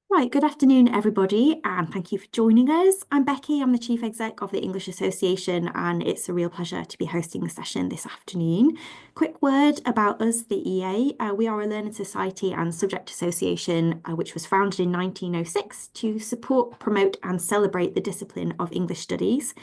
Right, good afternoon, everybody, and thank you for joining us. I'm Becky, I'm the Chief Exec of the English Association, and it's a real pleasure to be hosting the session this afternoon. Quick word about us, the EA. We are a learning society and subject association which was founded in 1906 to support, promote, and celebrate the discipline of English studies.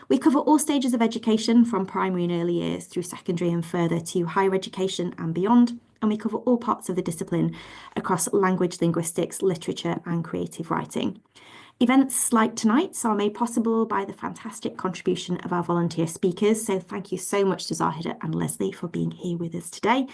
We cover all stages of education from primary and early years through secondary and further to higher education and beyond. And we cover all parts of the discipline across language, linguistics, literature, and creative writing. Events like tonight's are made possible by the fantastic contribution of our volunteer speakers. So thank you so much to Zahida and Leslie for being here with us today.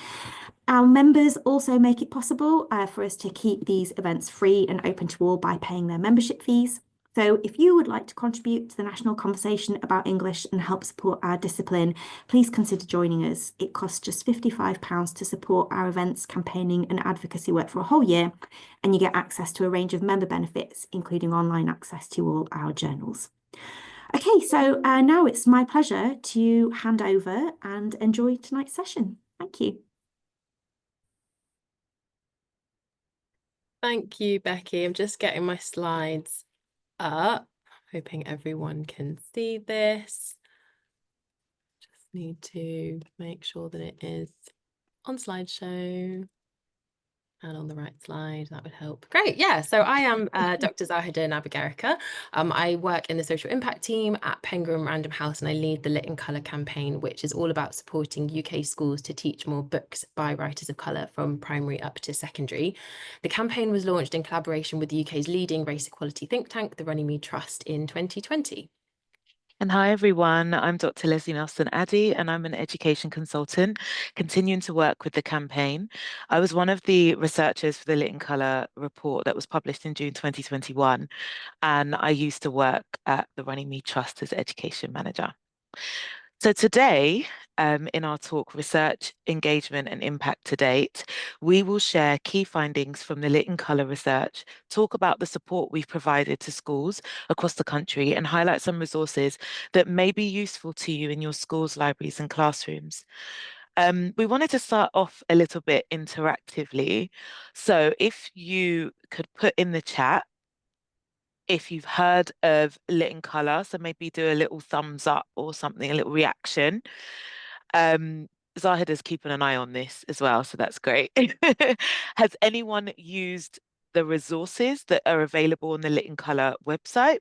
Our members also make it possible for us to keep these events free and open to all by paying their membership fees. So if you would like to contribute to the national conversation about English and help support our discipline, please consider joining us. It costs just £55 to support our events, campaigning and advocacy work for a whole year, and you get access to a range of member benefits, including online access to all our journals. Okay, so now it's my pleasure to hand over and enjoy tonight's session. Thank you. Thank you, Becky. I'm just getting my slides up, hoping everyone can see this. Just need to make sure that it is on slideshow and on the right slide. That would help. Great. Yeah. So I am Dr. Zahida Nabigarika. I work in the social impact team at Penguin Random House, and I lead the Lit in Colour campaign, which is all about supporting UK schools to teach more books by writers of colour from primary up to secondary. The campaign was launched in collaboration with the UK's leading race equality think tank, the Runnymede Trust, in 2020. And hi, everyone. I'm Dr. Leslie Nelson-Addy, and I'm an education consultant, continuing to work with the campaign. I was one of the researchers for the Lit in Colour report that was published in June 2021, and I used to work at the Runnymede Trust as education manager. So today, in our talk, Research, Engagement and Impact to Date, we will share key findings from the Lit in Colour research, talk about the support we've provided to schools across the country, and highlight some resources that may be useful to you in your schools, libraries and classrooms. We wanted to start off a little bit interactively. So if you could put in the chat if you've heard of Lit in Colour, so maybe do a little thumbs up or something, a little reaction. Zahida's keeping an eye on this as well, so that's great. Has anyone used the resources that are available on the Lit in Colour website?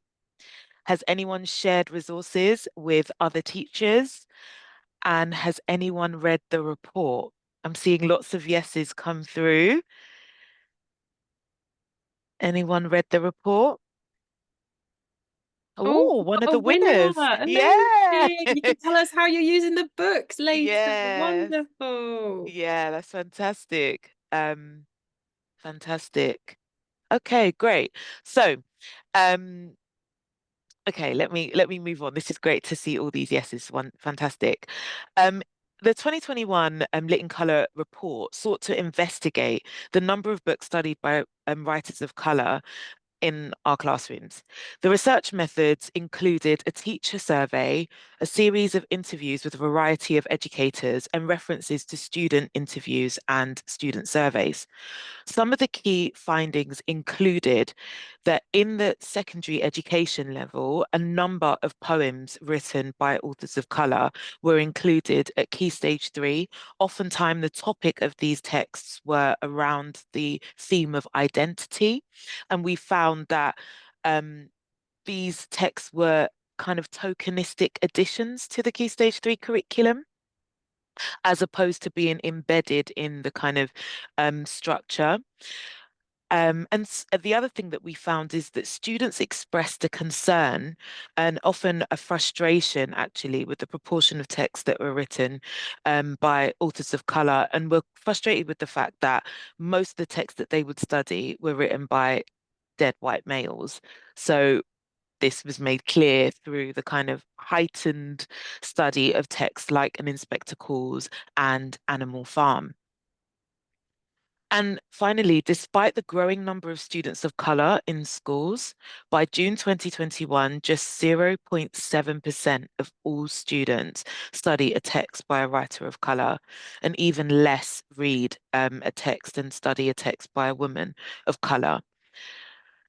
Has anyone shared resources with other teachers? And has anyone read the report? I'm seeing lots of yeses come through. Anyone read the report? Oh, one of a the winner. winners. Yeah. Amazing. You can tell us how you're using the books later. Yes. Wonderful. Yeah, that's fantastic. Fantastic. Okay, great. So, um, okay, let me move on. This is great to see all these yeses. One fantastic. Um, the 2021 Lit in Colour report sought to investigate the number of books studied by writers of colour in our classrooms. The research methods included a teacher survey, a series of interviews with a variety of educators, and references to student interviews and student surveys. Some of the key findings included that in the secondary education level, a number of poems written by authors of colour were included at Key Stage 3. Oftentimes, the topic of these texts were around the theme of identity. And we found that these texts were kind of tokenistic additions to the Key Stage 3 curriculum, as opposed to being embedded in the kind of structure. The other thing that we found is that students expressed a concern and often a frustration, actually, with the proportion of texts that were written by authors of colour, and were frustrated with the fact that most of the texts that they would study were written by dead white males. So this was made clear through the kind of heightened study of texts like An Inspector Calls and Animal Farm. And finally, despite the growing number of students of colour in schools, by June 2021, just 0.7% of all students study a text by a writer of colour, and even less read a text and study a text by a woman of colour.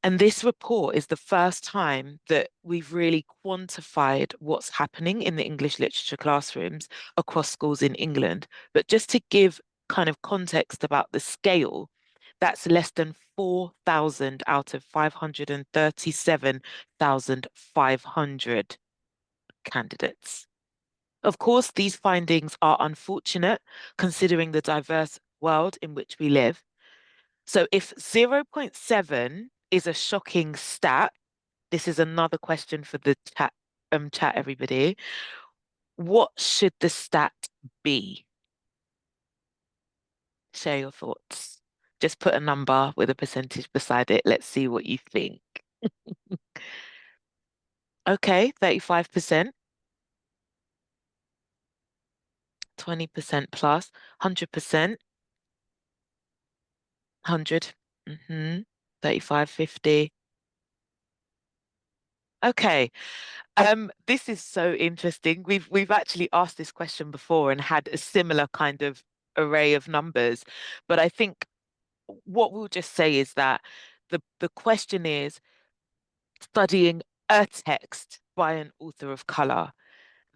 And this report is the first time that we've really quantified what's happening in the English literature classrooms across schools in England. But just to give kind of context about the scale, that's less than 4,000 out of 537,500 candidates. Of course, these findings are unfortunate considering the diverse world in which we live. So if 0.7 is a shocking stat, this is another question for the chat, everybody. What should the stat be? Share your thoughts. Just put a number with a percentage beside it. Let's see what you think. Okay, 35%, 20% plus, 100%, 100, 35, 50. Okay. This is so interesting. We've actually asked this question before and had a similar kind of array of numbers, but I think what we'll just say is that the question is studying a text by an author of color.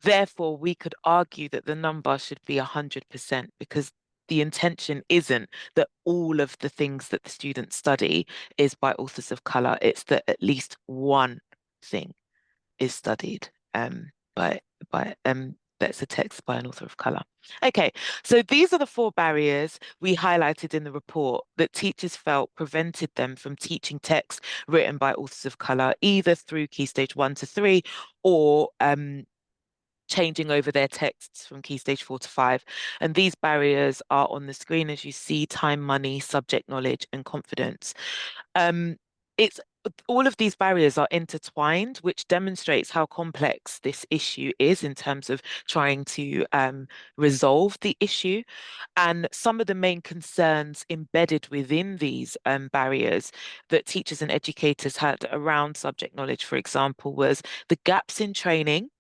Therefore, we could argue that the number should be 100% because the intention isn't that all of the things that the students study is by authors of color. It's that at least one thing is studied by that's a text by an author of color. Okay, so these are the 4 barriers we highlighted in the report that teachers felt prevented them from teaching texts written by authors of color, either through Key Stage 1 to 3 or changing over their texts from Key Stage 4 to 5. And these barriers are on the screen as you see: time, money, subject knowledge, and confidence. It's all of these barriers are intertwined, which demonstrates how complex this issue is in terms of trying to resolve the issue. And some of the main concerns embedded within these barriers that teachers and educators had around subject knowledge, for example, was the gaps in training,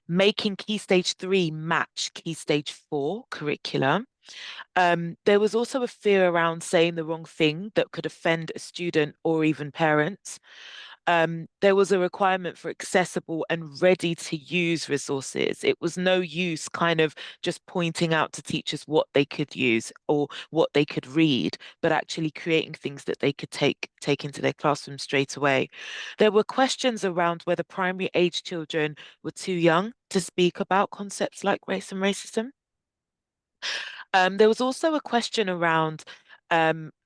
making Key Stage 3 match Key Stage 4 curriculum. There was also a fear around saying the wrong thing that could offend a student or even parents. There was a requirement for accessible and ready to use resources. It was no use kind of just pointing out to teachers what they could use or what they could read, but actually creating things that they could take into their classroom straight away. There were questions around whether primary age children were too young to speak about concepts like race and racism. There was also a question around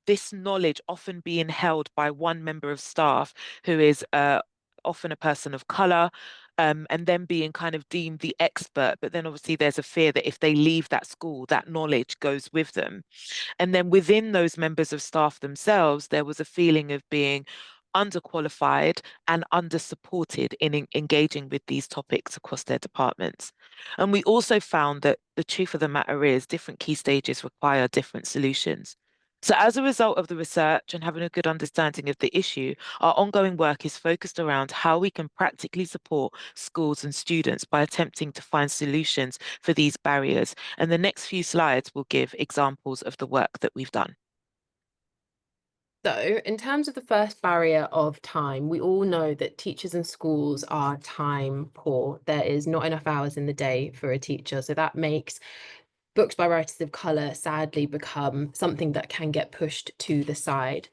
this knowledge often being held by one member of staff who is often a person of color, and then being kind of deemed the expert. But then obviously there's a fear that if they leave that school, that knowledge goes with them. And then within those members of staff themselves, there was a feeling of being underqualified and under-supported in engaging with these topics across their departments. And we also found that the truth of the matter is different key stages require different solutions. So as a result of the research and having a good understanding of the issue, our ongoing work is focused around how we can practically support schools and students by attempting to find solutions for these barriers. And the next few slides will give examples of the work that we've done. So in terms of the first barrier of time, we all know that teachers and schools are time poor. There is not enough hours in the day for a teacher. So that makes books by writers of colour sadly become something that can get pushed to the side.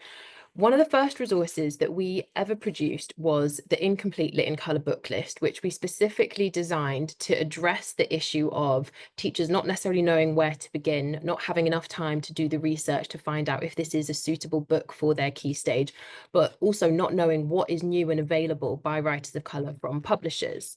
One of the first resources that we ever produced was the Incomplete Lit in Colour book list, which we specifically designed to address the issue of teachers not necessarily knowing where to begin, not having enough time to do the research to find out if this is a suitable book for their key stage, but also not knowing what is new and available by writers of colour from publishers.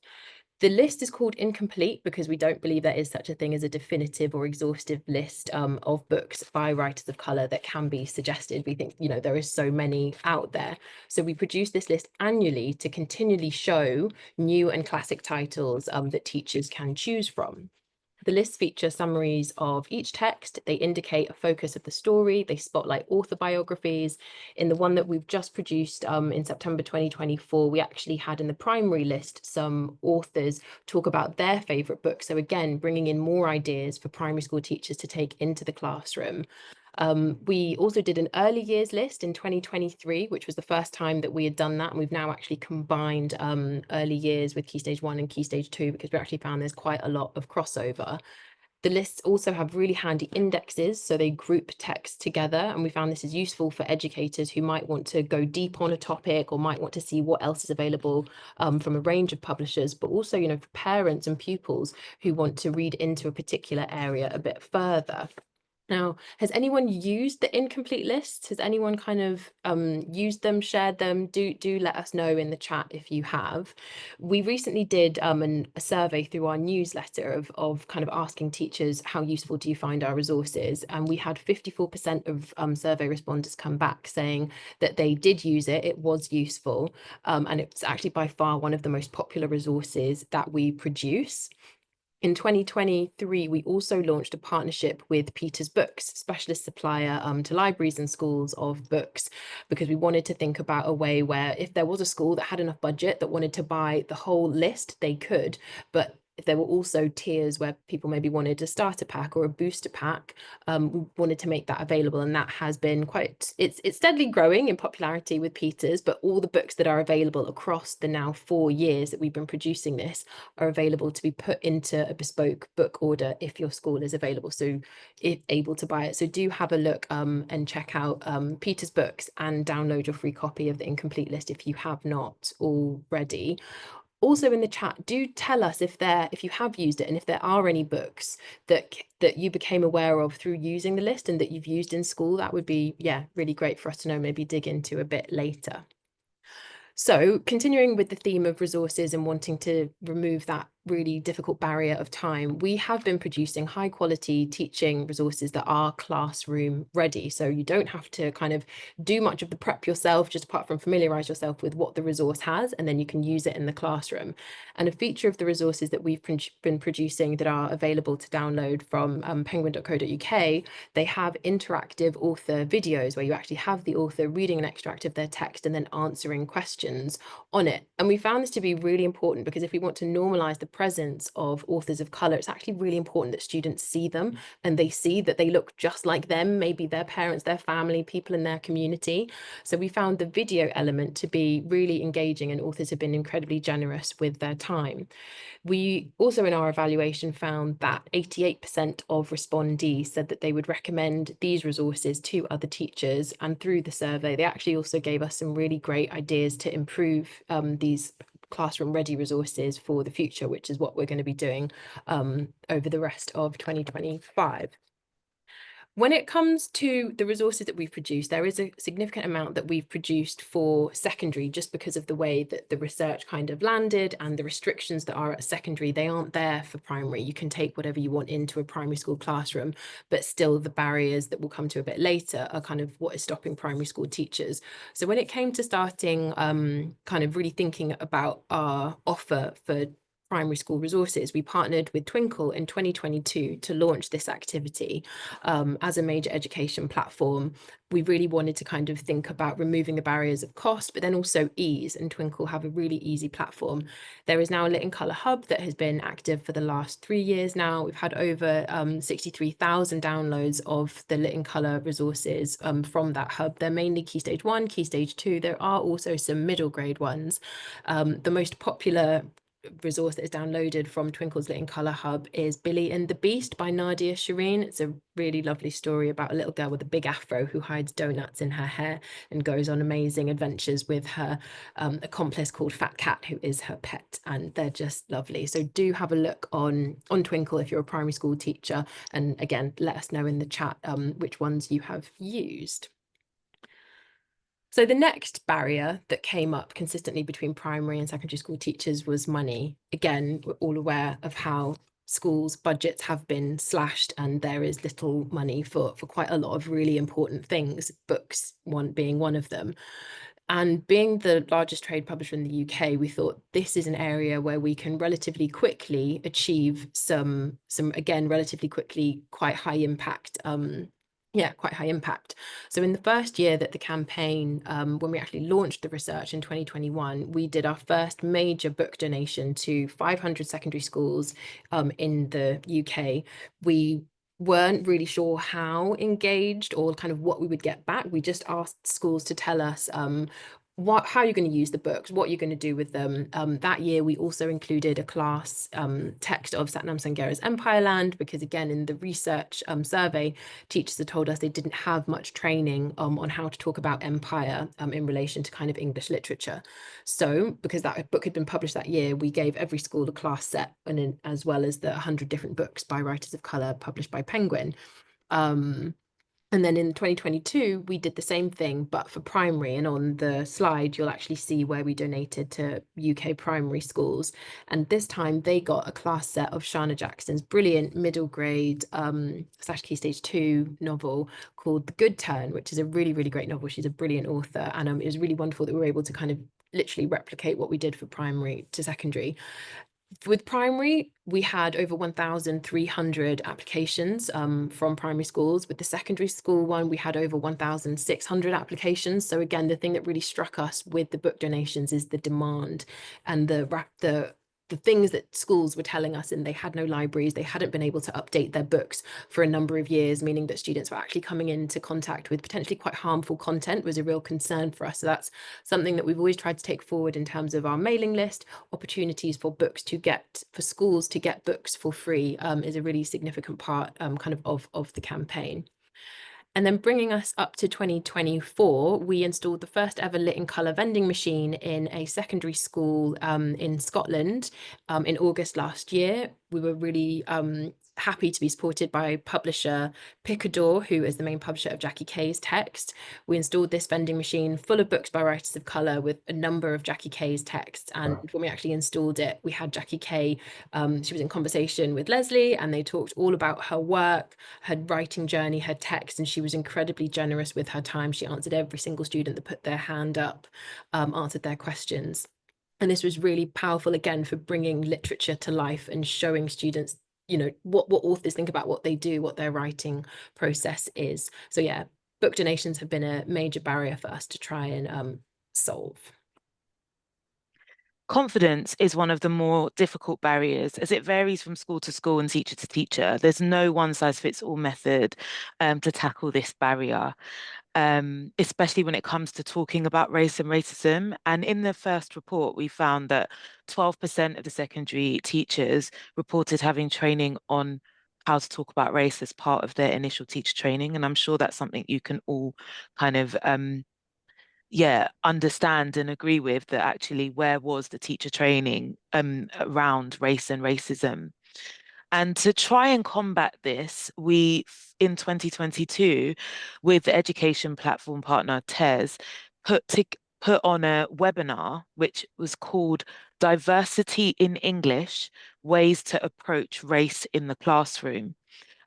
The list is called incomplete because we don't believe there is such a thing as a definitive or exhaustive list of books by writers of colour that can be suggested. We think, you know, there is so many out there. So we produce this list annually to continually show new and classic titles that teachers can choose from. The lists feature summaries of each text. They indicate a focus of the story. They spotlight author biographies. In the one that we've just produced in September 2024, we actually had in the primary list some authors talk about their favourite books. So again, bringing in more ideas for primary school teachers to take into the classroom. We also did an early years list in 2023, which was the first time that we had done that. And we've now actually combined early years with Key Stage 1 and Key Stage 2 because we actually found there's quite a lot of crossover. The lists also have really handy indexes, so they group text together, and we found this is useful for educators who might want to go deep on a topic or might want to see what else is available from a range of publishers, but also, you know, for parents and pupils who want to read into a particular area a bit further. Now, has anyone used the incomplete lists? Has anyone kind of used them, shared them? Do let us know in the chat if you have. We recently did a survey through our newsletter of kind of asking teachers, how useful do you find our resources? And we had 54% of survey respondents come back saying that they did use it, it was useful, and it's actually by far one of the most popular resources that we produce. In 2023, we also launched a partnership with Peters Books, specialist supplier to libraries and schools of books, because we wanted to think about a way where if there was a school that had enough budget that wanted to buy the whole list, they could, but if there were also tiers where people maybe wanted a starter pack or a booster pack, we wanted to make that available, and that has been it's steadily growing in popularity with Peters, but all the books that are available across the now 4 years that we've been producing this are available to be put into a bespoke book order if your school is available, so if able to buy it. So do have a look and check out Peters Books and download your free copy of the incomplete list if you have not already. Also in the chat, do tell us if you have used it and if there are any books that you became aware of through using the list and that you've used in school. That would be, yeah, really great for us to know, maybe dig into a bit later. So continuing with the theme of resources and wanting to remove that really difficult barrier of time, we have been producing high quality teaching resources that are classroom ready. So you don't have to kind of do much of the prep yourself, just apart from familiarize yourself with what the resource has, and then you can use it in the classroom. And a feature of the resources that we've been producing that are available to download from penguin.co.uk, they have interactive author videos where you actually have the author reading an extract of their text and then answering questions on it. And we found this to be really important because if we want to normalize the presence of authors of colour, it's actually really important that students see them and they see that they look just like them, maybe their parents, their family, people in their community. So we found the video element to be really engaging, and authors have been incredibly generous with their time. We also in our evaluation found that 88% of respondees said that they would recommend these resources to other teachers, and through the survey they actually also gave us some really great ideas to improve these classroom ready resources for the future, which is what we're going to be doing over the rest of 2025. When it comes to the resources that we've produced, there is a significant amount that we've produced for secondary, just because of the way that the research kind of landed and the restrictions that are at secondary. They aren't there for primary. You can take whatever you want into a primary school classroom, but still the barriers that we'll come to a bit later are kind of what is stopping primary school teachers. So when it came to starting kind of really thinking about our offer for primary school resources, we partnered with Twinkle in 2022 to launch this activity as a major education platform. We really wanted to kind of think about removing the barriers of cost, but then also ease, and Twinkle have a really easy platform. There is now a Lit in Colour hub that has been active for the last 3 years now. We've had over 63,000 downloads of the Lit in Colour resources from that hub. They're mainly Key Stage 1, Key Stage 2. There are also some middle grade ones. The most popular resource that is downloaded from Twinkle's Lit in Colour hub is Billy and the Beast by Nadia Shireen. It's a really lovely story about a little girl with a big afro who hides donuts in her hair and goes on amazing adventures with her accomplice called Fat Cat, who is her pet, and they're just lovely. So do have a look on Twinkle if you're a primary school teacher, and again, let us know in the chat which ones you have used. So the next barrier that came up consistently between primary and secondary school teachers was money. Again, we're all aware of how schools' budgets have been slashed and there is little money for quite a lot of really important things, books being one of them. And being the largest trade publisher in the UK, we thought this is an area where we can relatively quickly achieve some again, relatively quickly, quite high impact quite high impact. So in the first year that the campaign, when we actually launched the research in 2021, we did our first major book donation to 500 secondary schools in the UK. We weren't really sure how engaged or kind of what we would get back. We just asked schools to tell us how you're going to use the books, what you're going to do with them. That year, we also included a class text of Satnam Sanghera's Empire Land, because again, in the research survey, teachers had told us they didn't have much training on how to talk about empire in relation to kind of English literature. So because that book had been published that year, we gave every school a class set, and as well as the 100 different books by writers of colour published by Penguin. And then in 2022, we did the same thing, but for primary. And on the slide, you'll actually see where we donated to UK primary schools. And this time they got a class set of Shana Jackson's brilliant middle grade / Key Stage 2 novel called The Good Turn, which is a really, really great novel. She's a brilliant author. And it was really wonderful that we were able to kind of literally replicate what we did for primary to secondary. With primary, we had over 1,300 applications from primary schools. With the secondary school one, we had over 1,600 applications. So again, the thing that really struck us with the book donations is the demand and the things that schools were telling us, and they had no libraries, they hadn't been able to update their books for a number of years, meaning that students were actually coming into contact with potentially quite harmful content was a real concern for us. So that's something that we've always tried to take forward in terms of our mailing list. Opportunities for schools to get books for free is a really significant part kind of the campaign. And then bringing us up to 2024, we installed the first ever lit in colour vending machine in a secondary school in Scotland in August last year. We were really happy to be supported by publisher Picador, who is the main publisher of Jackie Kay's text. We installed this vending machine full of books by writers of colour with a number of Jackie Kay's texts. And when we actually installed it, we had Jackie Kay, she was in conversation with Leslie, and they talked all about her work, her writing journey, her text, and she was incredibly generous with her time. She answered every single student that put their hand up, answered their questions. And this was really powerful, again, for bringing literature to life and showing students, what authors think about what they do, what their writing process is. So yeah, book donations have been a major barrier for us to try and solve. Confidence is one of the more difficult barriers, as it varies from school to school and teacher to teacher. There's no one size fits all method to tackle this barrier. Especially when it comes to talking about race and racism. And in the first report, we found that 12% of the secondary teachers reported having training on how to talk about race as part of their initial teacher training. And I'm sure that's something you can all kind of understand and agree with, that actually where was the teacher training around race and racism. And to try and combat this, we, in 2022, with the education platform partner TES, put on a webinar, which was called Diversity in English, Ways to Approach Race in the Classroom.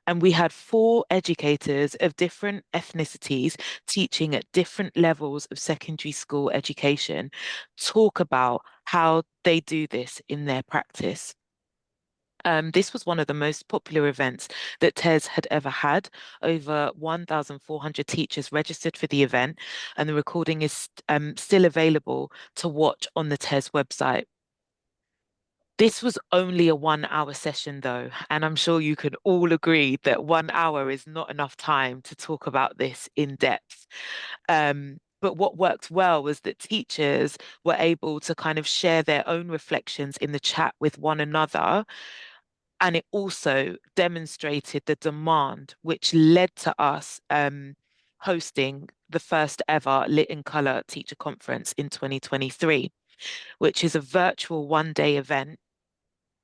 And we had 4 educators of different ethnicities teaching at different levels of secondary school education talk about how they do this in their practice. This was one of the most popular events that TES had ever had. Over 1,400 teachers registered for the event, and the recording is still available to watch on the TES website. This was only a 1-hour session though, and I'm sure you can all agree that 1 hour is not enough time to talk about this in depth. But what worked well was that teachers were able to kind of share their own reflections in the chat with one another. And it also demonstrated the demand, which led to us hosting the first ever Lit in Colour teacher conference in 2023, which is a virtual 1-day event,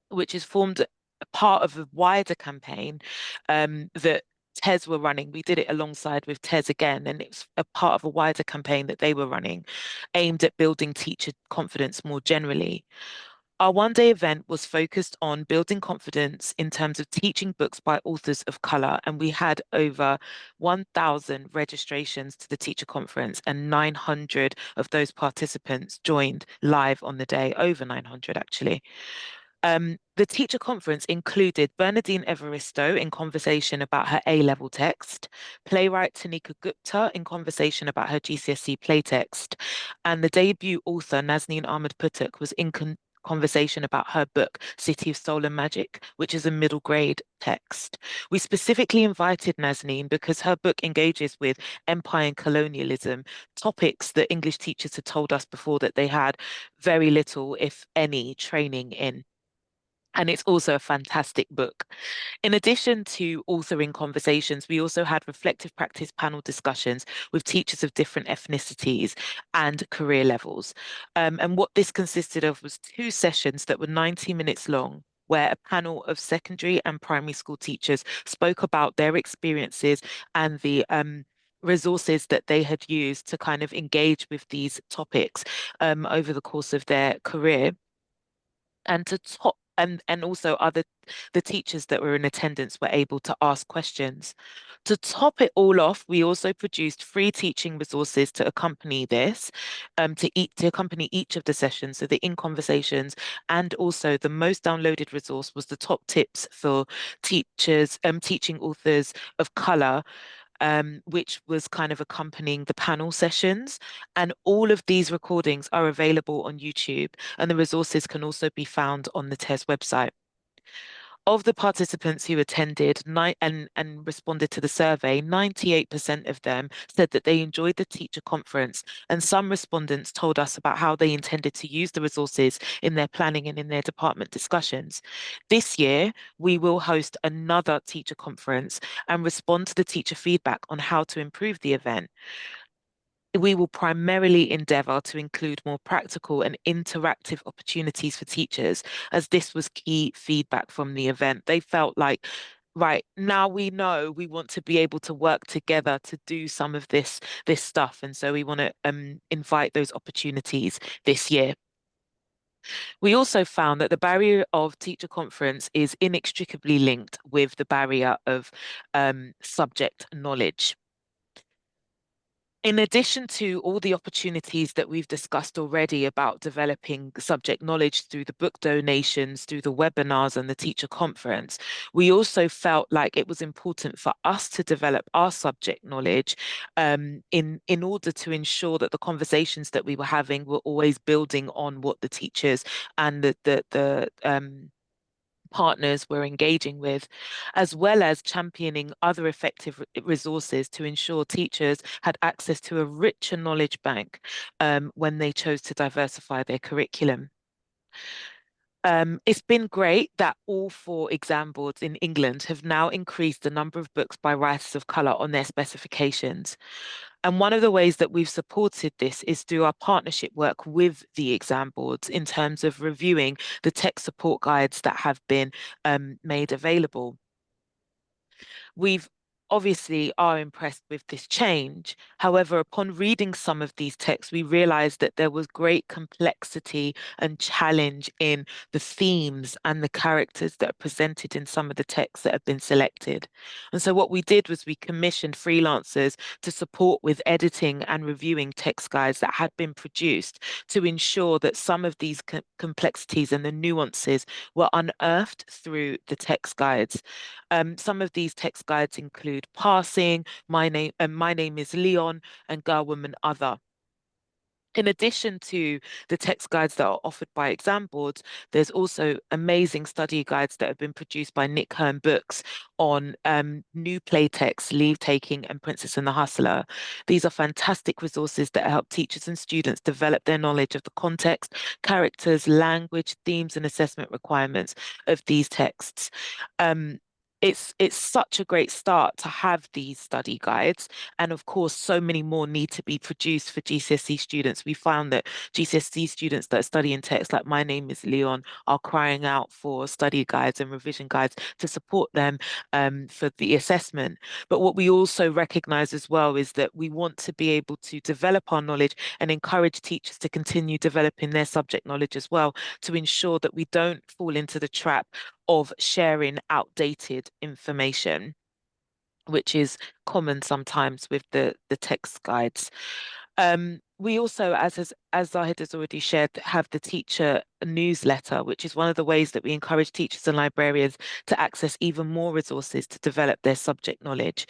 which is formed part of a wider campaign that TES were running. We did it alongside with TES again, and it's a part of a wider campaign that they were running aimed at building teacher confidence more generally. Our 1-day event was focused on building confidence in terms of teaching books by authors of colour, and we had over 1,000 registrations to the teacher conference, and 900 of those participants joined live on the day, over 900 actually. The teacher conference included Bernadine Evaristo in conversation about her A-level text, playwright Tanika Gupta in conversation about her GCSE playtext, and the debut author Nazneen Ahmed Putuk was in conversation about her book, City of Soul and Magic, which is a middle grade text. We specifically invited Nazneen because her book engages with empire and colonialism, topics that English teachers had told us before that they had very little, if any, training in. And it's also a fantastic book. In addition to authoring conversations, we also had reflective practice panel discussions with teachers of different ethnicities and career levels. And what this consisted of was 2 sessions that were 90 minutes long, where a panel of secondary and primary school teachers spoke about their experiences and the resources that they had used to kind of engage with these topics over the course of their career. And to top and also the teachers that were in attendance were able to ask questions. To top it all off, we also produced free teaching resources to accompany this, to accompany each of the sessions. So the in conversations, and also the most downloaded resource was the top tips for teachers, teaching authors of color, which was kind of accompanying the panel sessions. And all of these recordings are available on YouTube, and the resources can also be found on the TES website. Of the participants who attended and responded to the survey, 98% of them said that they enjoyed the teacher conference, and some respondents told us about how they intended to use the resources in their planning and in their department discussions. This year, we will host another teacher conference and respond to the teacher feedback on how to improve the event. We will primarily endeavour to include more practical and interactive opportunities for teachers, as this was key feedback from the event. They felt like, right, now we know we want to be able to work together to do some of this stuff. And so we want to invite those opportunities this year. We also found that the barrier of teacher conference is inextricably linked with the barrier of subject knowledge. In addition to all the opportunities that we've discussed already about developing subject knowledge through the book donations, through the webinars and the teacher conference, we also felt like it was important for us to develop our subject knowledge in order to ensure that the conversations that we were having were always building on what the teachers and the partners we're engaging with, as well as championing other effective resources to ensure teachers had access to a richer knowledge bank when they chose to diversify their curriculum. It's been great that all 4 exam boards in England have now increased the number of books by writers of colour on their specifications. And one of the ways that we've supported this is through our partnership work with the exam boards in terms of reviewing the tech support guides that have been made available. We've obviously are impressed with this change. However, upon reading some of these texts, we realized that there was great complexity and challenge in the themes and the characters that are presented in some of the texts that have been selected. And so what we did was we commissioned freelancers to support with editing and reviewing text guides that had been produced to ensure that some of these complexities and the nuances were unearthed through the text guides. Some of these text guides include Passing, My Name is Leon, and Girl, Woman, Other. In addition to the text guides that are offered by exam boards, there's also amazing study guides that have been produced by Nick Hearn Books on new play texts, Leave Taking, and Princess and the Hustler. These are fantastic resources that help teachers and students develop their knowledge of the context, characters, language, themes, and assessment requirements of these texts. It's such a great start to have these study guides. And of course, so many more need to be produced for GCSE students. We found that GCSE students that are studying text like My Name is Leon are crying out for study guides and revision guides to support them for the assessment. But what we also recognize as well is that we want to be able to develop our knowledge and encourage teachers to continue developing their subject knowledge as well, to ensure that we don't fall into the trap of sharing outdated information, which is common sometimes with the text guides. we also, as Zahid has already shared, have the teacher newsletter, which is one of the ways that we encourage teachers and librarians to access even more resources to develop their subject knowledge.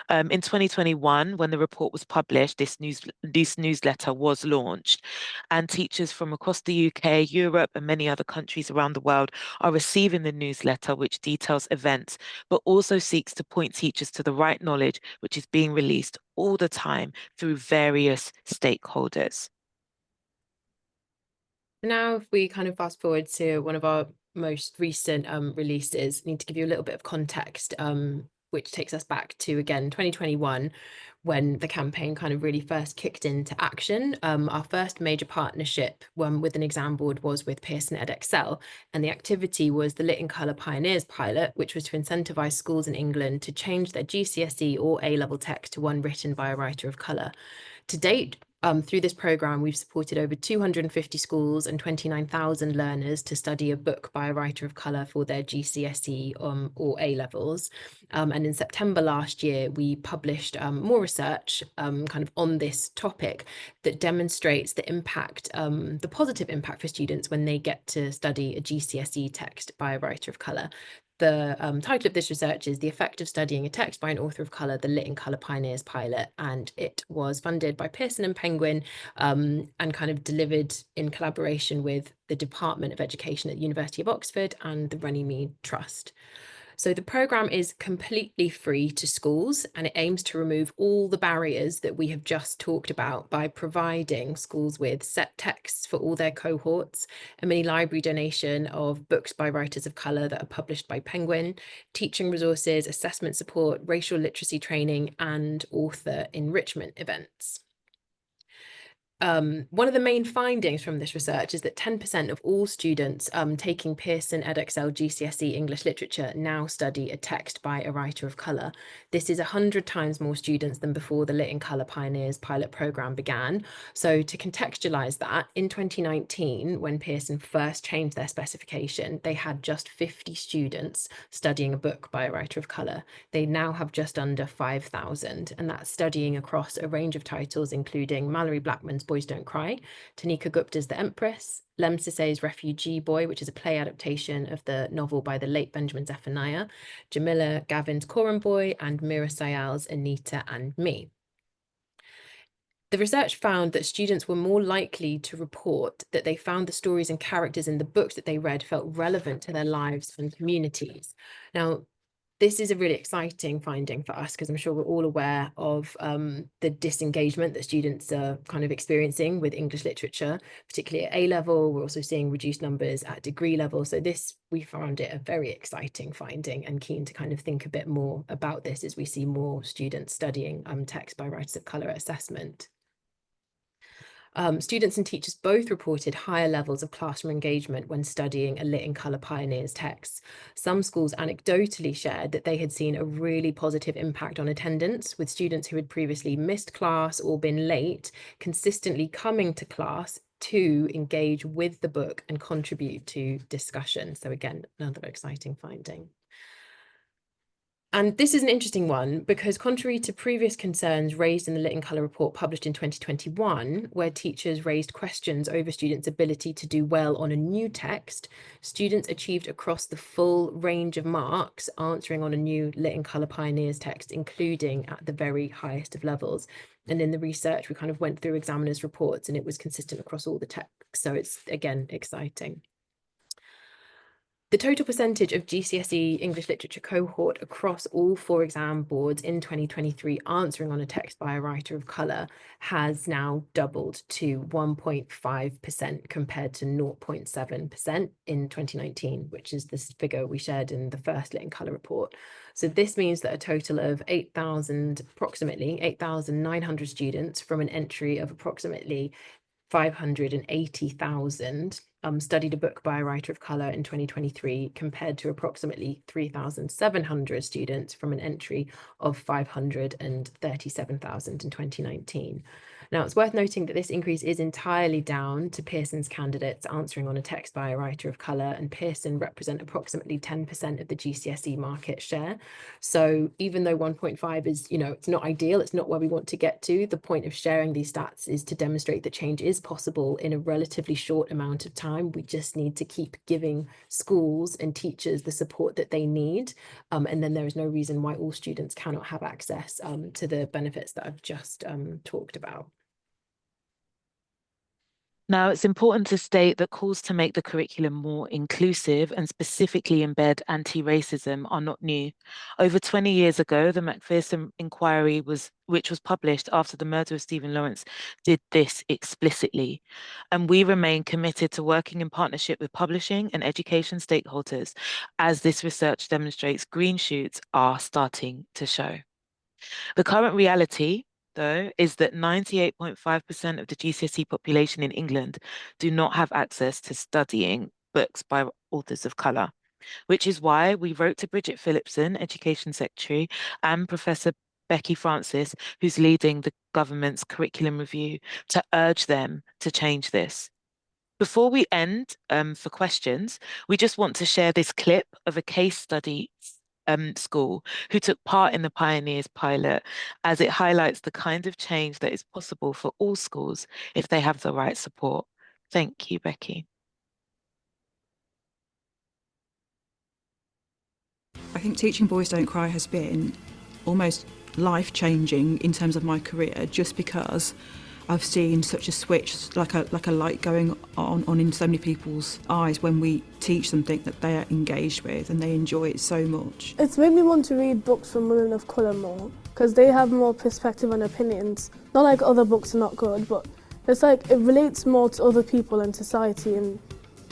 In 2021, when the report was published, this newsletter was launched, and teachers from across the UK, Europe, and many other countries around the world are receiving the newsletter, which details events, but also seeks to point teachers to the right knowledge, which is being released all the time through various stakeholders. Now, if we kind of fast forward to one of our most recent releases, I need to give you a little bit of context, which takes us back to, again, 2021, when the campaign kind of really first kicked into action. Our first major partnership with an exam board was with Pearson Edexcel, and the activity was the Lit in Colour Pioneers pilot, which was to incentivise schools in England to change their GCSE or A-level text to one written by a writer of colour. To date, through this programme, we've supported over 250 schools and 29,000 learners to study a book by a writer of colour for their GCSE or A-levels. And in September last year, we published more research kind of on this topic that demonstrates the impact, the positive impact for students when they get to study a GCSE text by a writer of colour. The title of this research is The Effect of Studying a Text by an Author of Colour, the Lit in Colour Pioneers Pilot, and it was funded by Pearson and Penguin and kind of delivered in collaboration with the Department of Education at the University of Oxford and the Runnymede Trust. So the programme is completely free to schools, and it aims to remove all the barriers that we have just talked about by providing schools with set texts for all their cohorts, a mini library donation of books by writers of colour that are published by Penguin, teaching resources, assessment support, racial literacy training, and author enrichment events. One of the main findings from this research is that 10% of all students taking Pearson Edexcel GCSE English Literature now study a text by a writer of colour. This is 100 times more students than before the Lit in Colour Pioneers pilot programme began. So to contextualise that, in 2019, when Pearson first changed their specification, they had just 50 students studying a book by a writer of colour. They now have just under 5,000, and that's studying across a range of titles, including Mallory Blackman's Boys Don't Cry, Tanika Gupta's The Empress, Lem Sisay's Refugee Boy, which is a play adaptation of the novel by the late Benjamin Zephaniah, Jamila Gavin's Coram Boy, and Mira Sayal's Anita and Me. The research found that students were more likely to report that they found the stories and characters in the books that they read felt relevant to their lives and communities. Now, this is a really exciting finding for us because I'm sure we're all aware of the disengagement that students are kind of experiencing with English literature, particularly at A-level. We're also seeing reduced numbers at degree level. So we found it a very exciting finding, and keen to kind of think a bit more about this as we see more students studying text by writers of colour at assessment. Students and teachers both reported higher levels of classroom engagement when studying a Lit in Colour Pioneers text. Some schools anecdotally shared that they had seen a really positive impact on attendance, with students who had previously missed class or been late consistently coming to class to engage with the book and contribute to discussion. So again, another exciting finding. And this is an interesting one because, contrary to previous concerns raised in the Lit in Colour report published in 2021, where teachers raised questions over students' ability to do well on a new text, students achieved across the full range of marks answering on a new Lit in Colour Pioneers text, including at the very highest of levels. And in the research, we kind of went through examiners' reports and it was consistent across all the texts. So it's, again, exciting. The total percentage of GCSE English Literature cohort across all 4 exam boards in 2023 answering on a text by a writer of colour has now doubled to 1.5% compared to 0.7% in 2019, which is this figure we shared in the first Lit in Colour report. So this means that a total of approximately 8,900 students from an entry of approximately 580,000 studied a book by a writer of colour in 2023 compared to approximately 3,700 students from an entry of 537,000 in 2019. Now, it's worth noting that this increase is entirely down to Pearson's candidates answering on a text by a writer of colour, and Pearson represent approximately 10% of the GCSE market share. So even though 1.5 is, it's not ideal, it's not where we want to get to, the point of sharing these stats is to demonstrate that change is possible in a relatively short amount of time. We just need to keep giving schools and teachers the support that they need. And then there is no reason why all students cannot have access to the benefits that I've just talked about. Now, it's important to state that calls to make the curriculum more inclusive and specifically embed anti-racism are not new. Over 20 years ago, the Macpherson inquiry, which was published after the murder of Stephen Lawrence, did this explicitly. And we remain committed to working in partnership with publishing and education stakeholders, as this research demonstrates green shoots are starting to show. The current reality, though, is that 98.5% of the GCSE population in England do not have access to studying books by authors of colour, which is why we wrote to Bridget Phillipson, Education Secretary, and Professor Becky Francis, who's leading the government's curriculum review, to urge them to change this. Before we end for questions, we just want to share this clip of a case study school who took part in the Pioneers pilot, as it highlights the kind of change that is possible for all schools if they have the right support. Thank you, Becky. I think teaching Boys Don't Cry has been almost life-changing in terms of my career, just because I've seen such a switch, like a light going on in so many people's eyes when we teach something that they are engaged with and they enjoy it so much. It's made me want to read books from women of colour more, because they have more perspective and opinions. Not like other books are not good, but it's like it relates more to other people and society in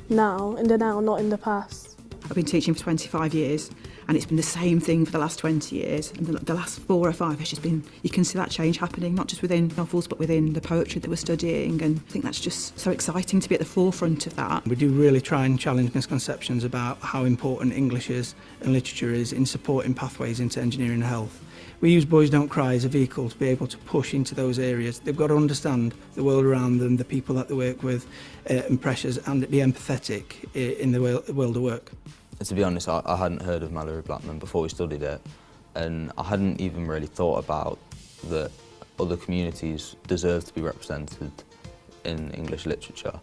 the now, not in the past. I've been teaching for 25 years and it's been the same thing for the last 20 years. And the last 4 or 5 has just been, you can see that change happening, not just within novels, but within the poetry that we're studying. And I think that's just so exciting to be at the forefront of that. We do really try and challenge misconceptions about how important English is and literature is in supporting pathways into engineering and health. We use Boys Don't Cry as a vehicle to be able to push into those areas. They've got to understand the world around them, the people that they work with, and pressures, and be empathetic in the world of work. To be honest, I hadn't heard of Mallory Blackman before we studied it, and I hadn't even really thought about that other communities deserve to be represented in English literature.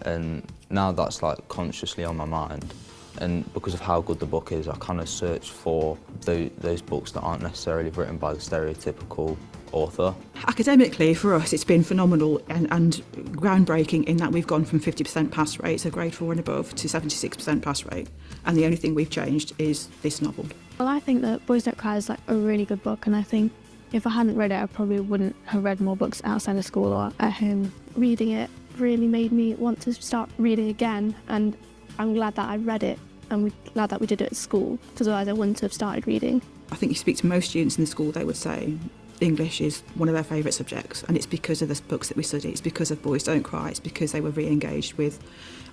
And now that's like consciously on my mind. And because of how good the book is, I kind of search for those books that aren't necessarily written by the stereotypical author. Academically, for us, it's been phenomenal and groundbreaking in that we've gone from 50% pass rate, so grade 4 and above, to 76% pass rate. And the only thing we've changed is this novel. Well, I think that Boys Don't Cry is like a really good book, and I think if I hadn't read it, I probably wouldn't have read more books outside of school or at home. Reading it really made me want to start reading again, and I'm glad that I read it, and we're glad that we did it at school, because otherwise I wouldn't have started reading. I think you speak to most students in the school, they would say English is one of their favourite subjects, and it's because of the books that we study, it's because of Boys Don't Cry, it's because they were re-engaged with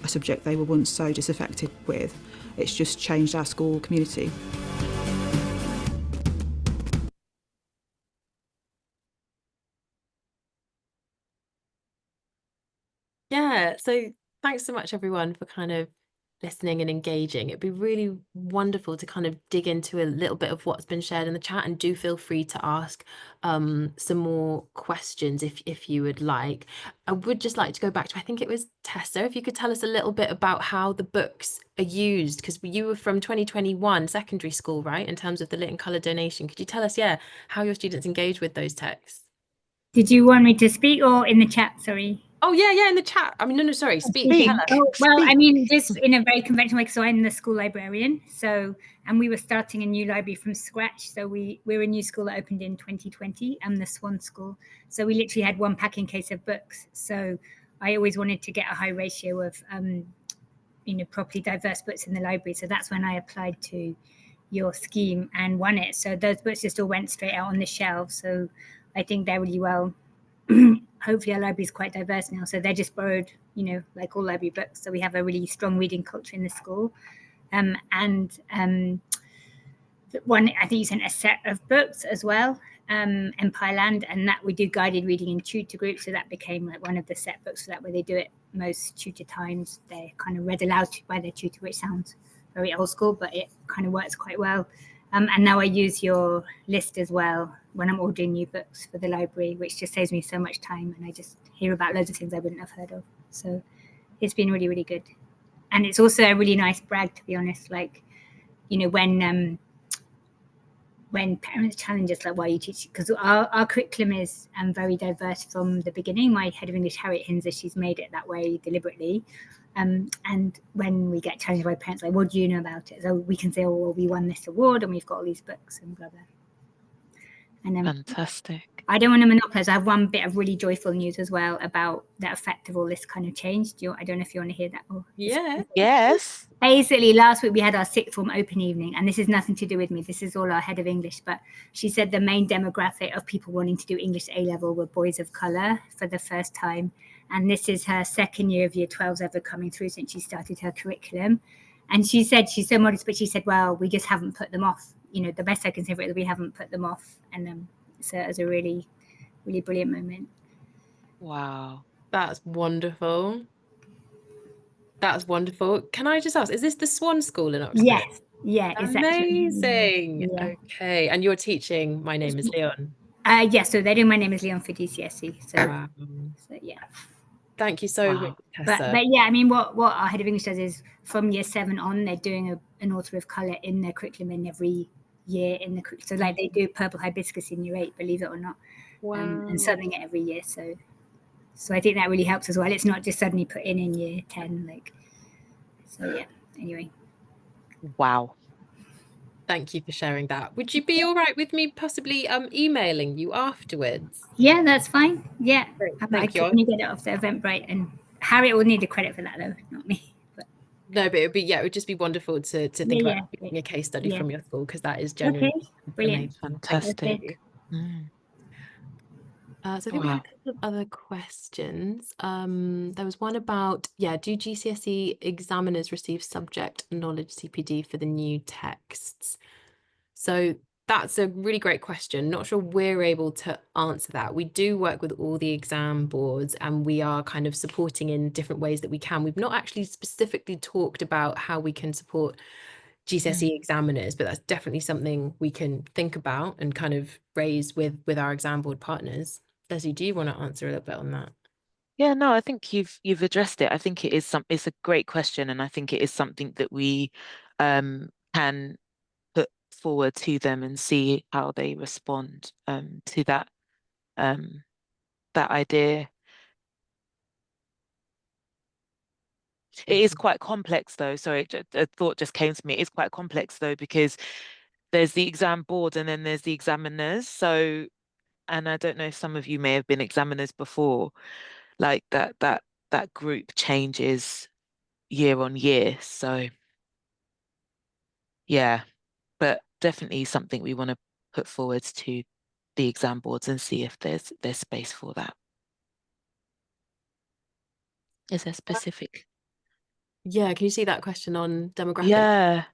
a subject they were once so disaffected with. It's just changed our school community. Yeah, so thanks so much everyone for kind of listening and engaging. It'd be really wonderful to kind of dig into a little bit of what's been shared in the chat, and do feel free to ask some more questions if you would like. I would just like to go back to, I think it was Tessa, if you could tell us a little bit about how the books are used, because you were from 2021 secondary school, right, in terms of the Lit and Colour donation. Could you tell us, how your students engage with those texts? Did you want me to speak or in the chat? Sorry. Oh, yeah, in the chat. I mean, no, sorry, speak. Tell us. Oh, well, I mean, just in a very conventional way, so I'm the school librarian. And we were starting a new library from scratch. So we're a new school that opened in 2020, and the Swan School. So we literally had one packing case of books. So I always wanted to get a high ratio of, properly diverse books in the library. So that's when I applied to your scheme and won it. So those books just all went straight out on the shelf. So I think they're really well hopefully our library is quite diverse now. So they're just borrowed, you know, like all library books. So we have a really strong reading culture in the school. One, I think you sent a set of books as well, Empire Land, and that we do guided reading in tutor groups. So that became like one of the set books for that, where they do it most tutor times. They're kind of read aloud by their tutor, which sounds very old school, but it kind of works quite well. And now I use your list as well when I'm ordering new books for the library, which just saves me so much time. And I just hear about loads of things I wouldn't have heard of. So it's been really, really good. And it's also a really nice brag, to be honest. Like, you know, when parents challenge us, like, why are you teaching? Because our curriculum is very diverse from the beginning. My head of English, Harriet Hinzer, she's made it that way deliberately. And when we get challenged by parents, like, what do you know about it? So we can say, oh, well, we won this award and we've got all these books and blah, blah. And Fantastic. I don't want to monopolize. I have one bit of really joyful news as well about the effect of all this kind of change. I don't know if you want to hear that. Yeah. Yes. Basically, last week we had our sixth form open evening, and this is nothing to do with me. This is all our head of English, but she said the main demographic of people wanting to do English A-level were boys of colour for the first time. And this is her second year of year 12s ever coming through since she started her curriculum. And she said, she's so modest, but she said, well, we just haven't put them off. You know, the best I can say for it is we haven't put them off. And so it was a really, really brilliant moment. Wow. That's wonderful. That's wonderful. Can I just ask, is this the Swan School in Oxford? Yes. Yeah, exactly. Amazing. Yeah. Okay. And you're teaching My Name is Leon. Yeah, so they're doing My Name is Leon for GCSE. So, Wow. so yeah. Thank you so much, Tessa. But yeah, I mean, what our head of English does is from year 7 on, they're doing an author of colour in their curriculum in every year in the curriculum. So like they do Purple Hibiscus in year 8, believe it or not. Wow. And something every year. So I think that really helps as well. It's not just suddenly put in year 10. Like, so yeah, anyway. Wow. Thank you for sharing that. Would you be all right with me possibly emailing you afterwards? Yeah, that's fine. Yeah. Great. I Thank you. can only get it off the Eventbrite, and Harriet will need the credit for that though, not me. But no, but it would just be wonderful to think about doing a case study from your school, because that is genuinely brilliant. Fantastic. So I think we had a couple of other questions. There was one about, do GCSE examiners receive subject knowledge CPD for the new texts? So that's a really great question. Not sure we're able to answer that. We do work with all the exam boards, and we are kind of supporting in different ways that we can. We've not actually specifically talked about how we can support GCSE examiners, but that's definitely something we can think about and kind of raise with our exam board partners. Leslie, do you want to answer a little bit on that? Yeah, no, I think you've addressed it. I think it's a great question, and I think it is something that we can put forward to them and see how they respond to that idea. It is quite complex though. Sorry, a thought just came to me. It's quite complex though, because there's the exam board and then there's the examiners. So, and I don't know if some of you may have been examiners before, like that group changes year on year. So yeah, but definitely something we want to put forwards to the exam boards and see if there's space for that. Is there specific? Yeah, can you see that question on demographics? Yeah.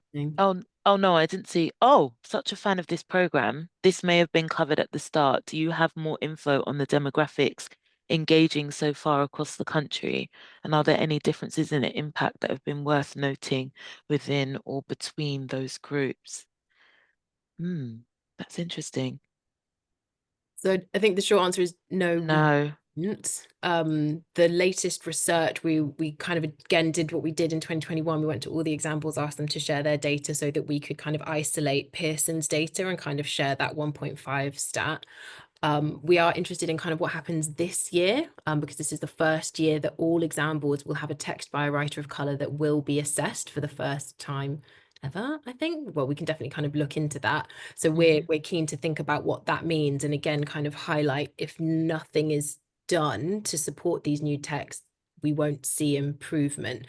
Oh no, I didn't see. Oh, such a fan of this program. This may have been covered at the start. Do you have more info on the demographics engaging so far across the country? And are there any differences in the impact that have been worth noting within or between those groups? That's interesting. So I think the short answer is no. No. The latest research, we kind of again did what we did in 2021. We went to all the exam boards, asked them to share their data so that we could kind of isolate Pearson's data and kind of share that 1.5 stat. We are interested in kind of what happens this year, because this is the first year that all exam boards will have a text by a writer of colour that will be assessed for the first time ever, I think. Well, we can definitely kind of look into that. So we're keen to think about what that means, and again kind of highlight, if nothing is done to support these new texts, we won't see improvement.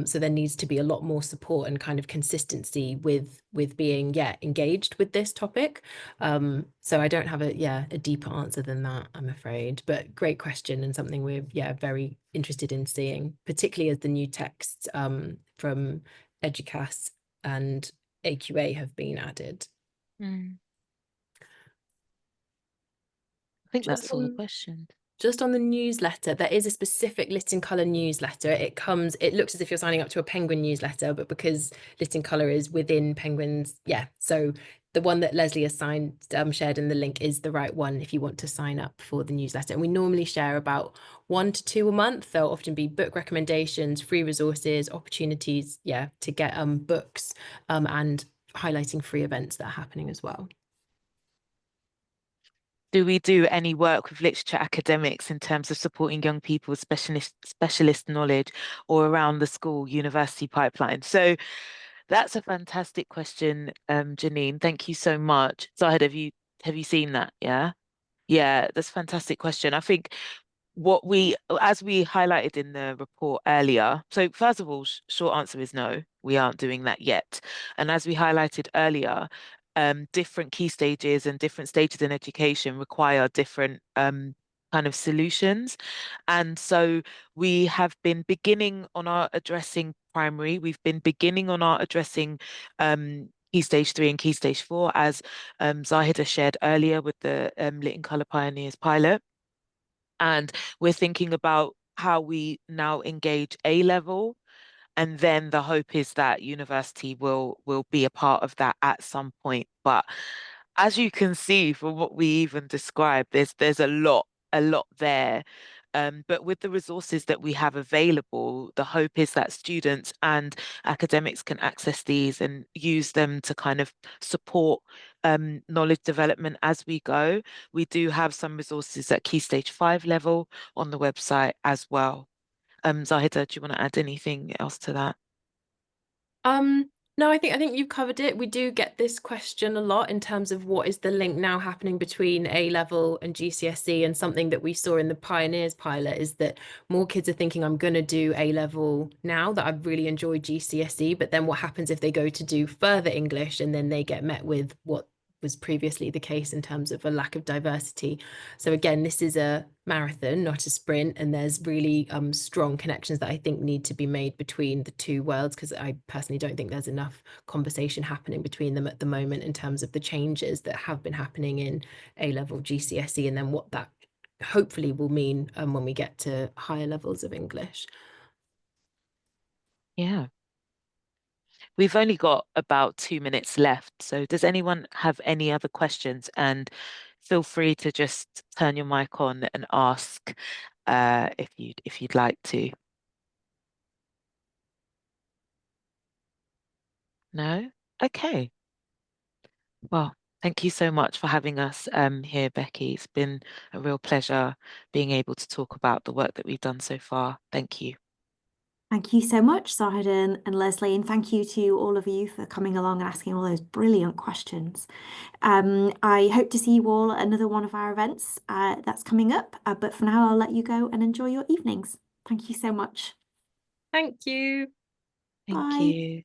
So there needs to be a lot more support and kind of consistency with being engaged with this topic. So I don't have a deeper answer than that, I'm afraid, but great question, and something we're very interested in seeing, particularly as the new texts from Educas and AQA have been added. I think that's all the questions. Just on the newsletter, there is a specific Lit in Colour newsletter. It looks as if you're signing up to a Penguin newsletter, but because Lit in Colour is within Penguin's, so the one that Leslie has shared in the link is the right one if you want to sign up for the newsletter. And we normally share about 1 to 2 a month. There'll often be book recommendations, free resources, opportunities, to get books, and highlighting free events that are happening as well. Do we do any work with literature academics in terms of supporting young people's specialist knowledge or around the school university pipeline? So that's a fantastic question, Janine. Thank you so much. Zahid, have you seen that? Yeah, that's a fantastic question. I think as we highlighted in the report earlier, so first of all, short answer is no, we aren't doing that yet. And as we highlighted earlier, different key stages and different stages in education require different kind of solutions. And so we have been beginning on our addressing primary, we've been beginning on our addressing Key Stage 3 and Key Stage 4, as Zahida shared earlier with the Lit in Colour Pioneers pilot. And we're thinking about how we now engage A-level. And then the hope is that university will be a part of that at some point. But as you can see from what we even described, there's a lot there. But with the resources that we have available, the hope is that students and academics can access these and use them to kind of support knowledge development as we go. We do have some resources at Key Stage 5 level on the website as well. Zahida, do you want to add anything else to that? No, I think you've covered it. We do get this question a lot in terms of what is the link now happening between A-level and GCSE, and something that we saw in the Pioneers pilot is that more kids are thinking, I'm going to do A-level now that I've really enjoyed GCSE, but then what happens if they go to do further English and then they get met with what was previously the case in terms of a lack of diversity. So again, this is a marathon, not a sprint, and there's really strong connections that I think need to be made between the two worlds, because I personally don't think there's enough conversation happening between them at the moment in terms of the changes that have been happening in A-level, GCSE, and then what that hopefully will mean when we get to higher levels of English. Yeah. We've only got about 2 minutes left. So does anyone have any other questions? And feel free to just turn your mic on and ask if you'd like to. No? Okay. Well, thank you so much for having us here, Becky. It's been a real pleasure being able to talk about the work that we've done so far. Thank you. Thank you so much, Zahid and Leslie, and thank you to all of you for coming along and asking all those brilliant questions. I hope to see you all at another one of our events that's coming up, but for now I'll let you go and enjoy your evenings. Thank you so much. Thank you. Thank Bye. you.